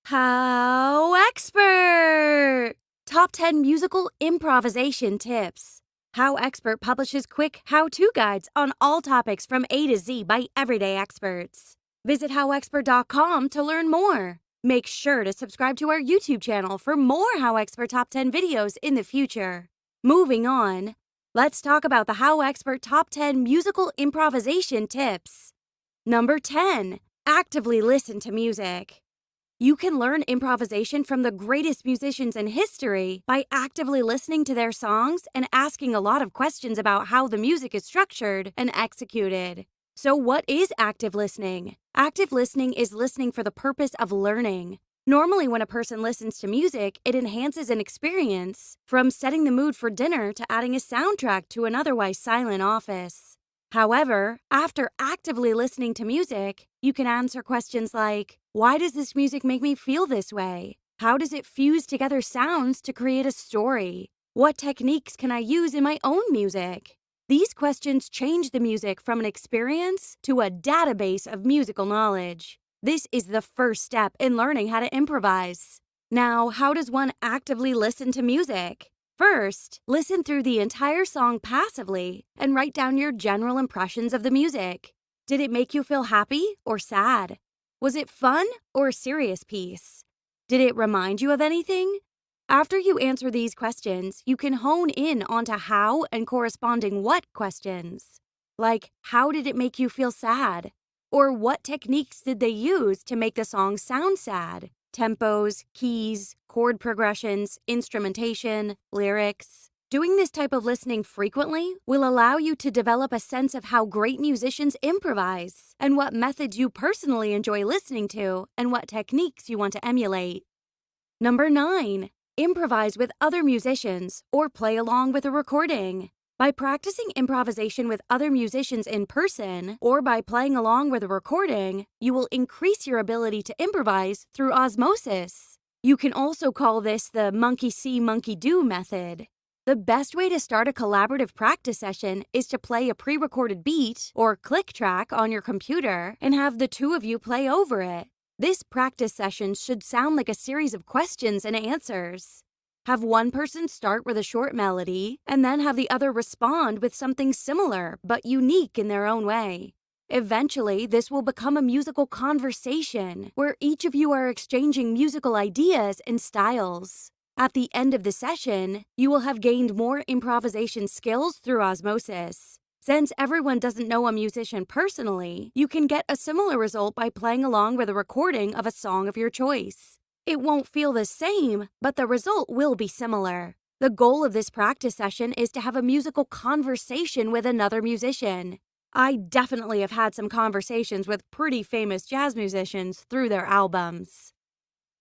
HowExpert! Top 10 Musical Improvisation Tips. HowExpert publishes quick how-to guides on all topics from A to Z by everyday experts. Visit HowExpert.com to learn more. Make sure to subscribe to our YouTube channel for more HowExpert Top 10 videos in the future. Moving on, let's talk about the HowExpert Top 10 Musical Improvisation Tips. Number 10. Actively listen to music. You can learn improvisation from the greatest musicians in history by actively listening to their songs and asking a lot of questions about how the music is structured and executed. So what is active listening? Active listening is listening for the purpose of learning. Normally, when a person listens to music, it enhances an experience, from setting the mood for dinner to adding a soundtrack to an otherwise silent office. However, after actively listening to music, you can answer questions like, why does this music make me feel this way? How does it fuse together sounds to create a story? What techniques can I use in my own music? These questions change the music from an experience to a database of musical knowledge. This is the first step in learning how to improvise. Now, how does one actively listen to music? First, listen through the entire song passively and write down your general impressions of the music. Did it make you feel happy or sad? Was it fun or a serious piece? Did it remind you of anything? After you answer these questions, you can hone in onto how and corresponding what questions. Like, how did it make you feel sad? Or what techniques did they use to make the song sound sad? Tempos, keys, chord progressions, instrumentation, lyrics. Doing this type of listening frequently will allow you to develop a sense of how great musicians improvise and what methods you personally enjoy listening to and what techniques you want to emulate. Number 9. Improvise with other musicians or play along with a recording. By practicing improvisation with other musicians in person or by playing along with a recording, you will increase your ability to improvise through osmosis. You can also call this the monkey see, monkey do method. The best way to start a collaborative practice session is to play a pre-recorded beat or click track on your computer and have the two of you play over it. This practice session should sound like a series of questions and answers. Have one person start with a short melody and then have the other respond with something similar but unique in their own way. Eventually, this will become a musical conversation where each of you are exchanging musical ideas and styles. At the end of the session, you will have gained more improvisation skills through osmosis. Since everyone doesn't know a musician personally, you can get a similar result by playing along with a recording of a song of your choice. It won't feel the same, but the result will be similar. The goal of this practice session is to have a musical conversation with another musician. I definitely have had some conversations with pretty famous jazz musicians through their albums.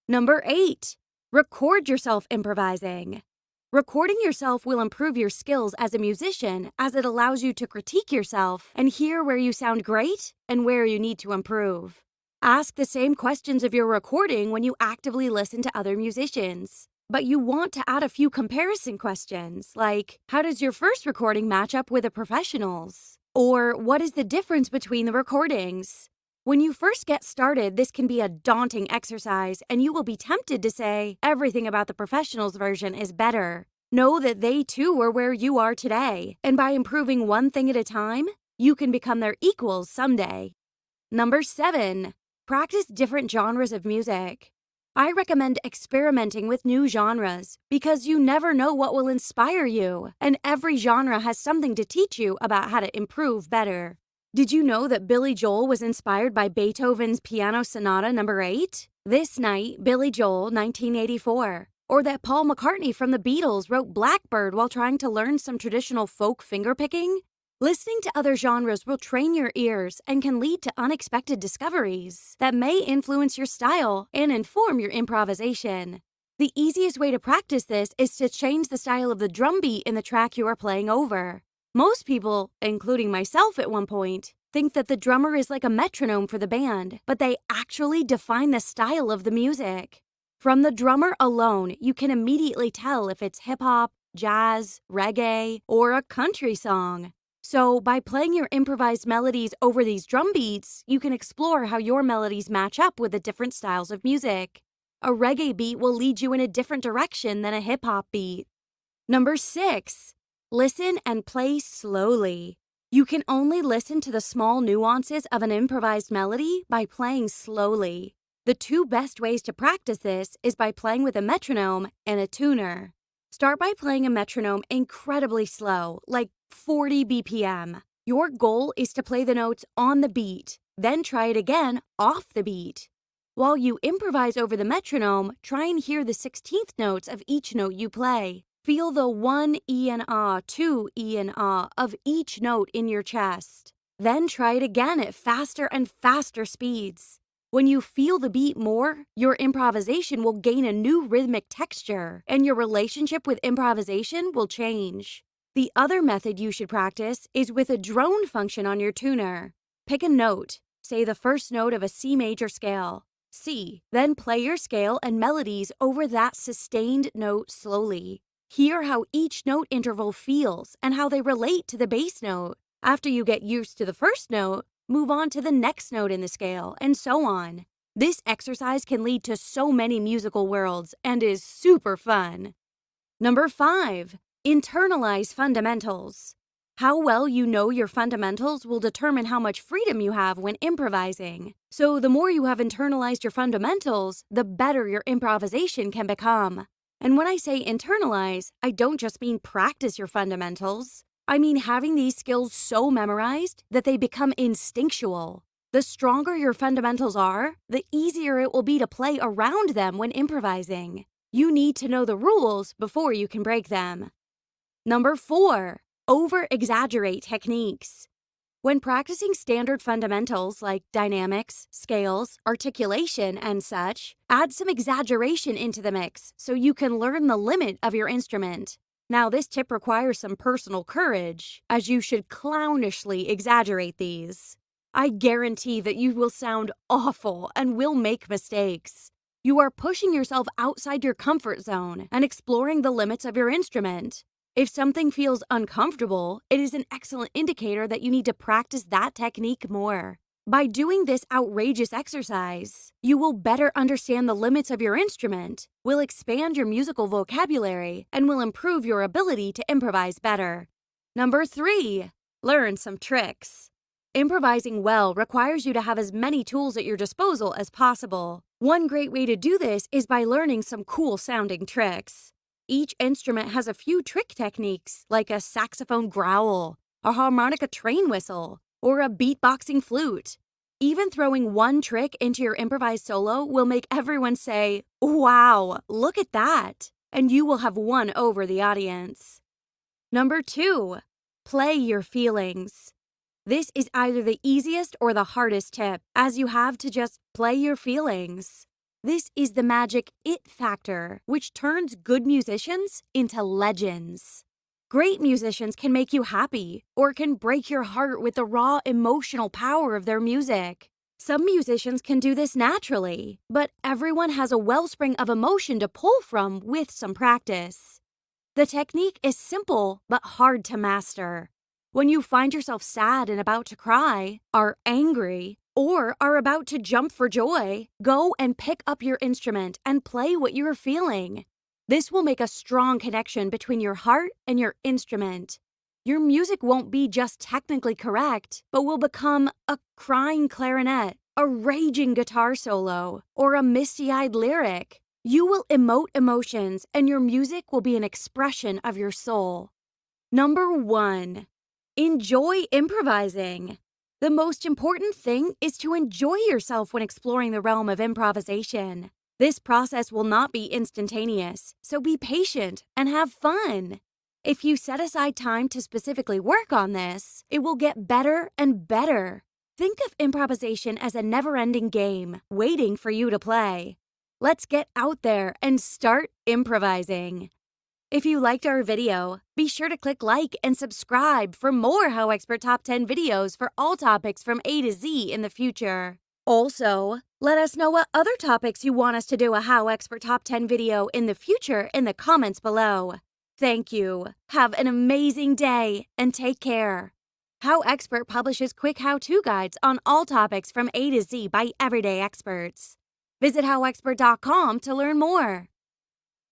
Number 8. Record yourself improvising. Recording yourself will improve your skills as a musician as it allows you to critique yourself and hear where you sound great and where you need to improve. Ask the same questions of your recording when you actively listen to other musicians. But you want to add a few comparison questions, like, how does your first recording match up with the professionals? Or, what is the difference between the recordings? When you first get started, this can be a daunting exercise, and you will be tempted to say, everything about the professionals' version is better. Know that they too are where you are today, and by improving one thing at a time, you can become their equals someday. Number 7. Practice different genres of music. I recommend experimenting with new genres because you never know what will inspire you, and every genre has something to teach you about how to improve better. Did you know that Billy Joel was inspired by Beethoven's Piano Sonata No. 8? This Night, Billy Joel, 1984. Or that Paul McCartney from the Beatles wrote Blackbird while trying to learn some traditional folk fingerpicking? Listening to other genres will train your ears and can lead to unexpected discoveries that may influence your style and inform your improvisation. The easiest way to practice this is to change the style of the drum beat in the track you are playing over. Most people, including myself at one point, think that the drummer is like a metronome for the band, but they actually define the style of the music. From the drummer alone, you can immediately tell if it's hip-hop, jazz, reggae, or a country song. So, by playing your improvised melodies over these drum beats, you can explore how your melodies match up with the different styles of music. A reggae beat will lead you in a different direction than a hip-hop beat. Number 6. Listen and play slowly. You can only listen to the small nuances of an improvised melody by playing slowly. The two best ways to practice this is by playing with a metronome and a tuner. Start by playing a metronome incredibly slow, like 40 BPM. Your goal is to play the notes on the beat, then try it again off the beat. While you improvise over the metronome, try and hear the 16th notes of each note you play. Feel the 1 E and ah, 2 E and ah of each note in your chest. Then try it again at faster and faster speeds. When you feel the beat more, your improvisation will gain a new rhythmic texture, and your relationship with improvisation will change. The other method you should practice is with a drone function on your tuner. Pick a note, say the first note of a C major scale, C, then play your scale and melodies over that sustained note slowly. Hear how each note interval feels and how they relate to the bass note. After you get used to the first note, move on to the next note in the scale, and so on. This exercise can lead to so many musical worlds and is super fun. Number 5. Internalize fundamentals. How well you know your fundamentals will determine how much freedom you have when improvising. So the more you have internalized your fundamentals, the better your improvisation can become. And when I say internalize, I don't just mean practice your fundamentals. I mean having these skills so memorized that they become instinctual. The stronger your fundamentals are, the easier it will be to play around them when improvising. You need to know the rules before you can break them. Number 4. Over-exaggerate techniques. When practicing standard fundamentals like dynamics, scales, articulation, and such, add some exaggeration into the mix so you can learn the limit of your instrument. Now, this tip requires some personal courage, as you should clownishly exaggerate these. I guarantee that you will sound awful and will make mistakes. You are pushing yourself outside your comfort zone and exploring the limits of your instrument. If something feels uncomfortable, it is an excellent indicator that you need to practice that technique more. By doing this outrageous exercise, you will better understand the limits of your instrument, will expand your musical vocabulary, and will improve your ability to improvise better. Number 3. Learn some tricks. Improvising well requires you to have as many tools at your disposal as possible. One great way to do this is by learning some cool-sounding tricks. Each instrument has a few trick techniques, like a saxophone growl, a harmonica train whistle, or a beatboxing flute. Even throwing one trick into your improvised solo will make everyone say, "Wow, look at that!" and you will have won over the audience. Number 2. Play your feelings. This is either the easiest or the hardest tip, as you have to just play your feelings. This is the magic it factor, which turns good musicians into legends. Great musicians can make you happy or can break your heart with the raw emotional power of their music. Some musicians can do this naturally, but everyone has a wellspring of emotion to pull from with some practice. The technique is simple but hard to master. When you find yourself sad and about to cry, are angry, or are about to jump for joy, go and pick up your instrument and play what you're feeling. This will make a strong connection between your heart and your instrument. Your music won't be just technically correct, but will become a crying clarinet, a raging guitar solo, or a misty-eyed lyric. You will emote emotions, and your music will be an expression of your soul. Number 1. Enjoy improvising. The most important thing is to enjoy yourself when exploring the realm of improvisation. This process will not be instantaneous, so be patient and have fun. If you set aside time to specifically work on this, it will get better and better. Think of improvisation as a never-ending game, waiting for you to play. Let's get out there and start improvising. If you liked our video, be sure to click like and subscribe for more HowExpert Top 10 videos for all topics from A to Z in the future. Also, let us know what other topics you want us to do a HowExpert Top 10 video in the future in the comments below. Thank you. Have an amazing day and take care. HowExpert publishes quick how-to guides on all topics from A to Z by everyday experts. Visit HowExpert.com to learn more.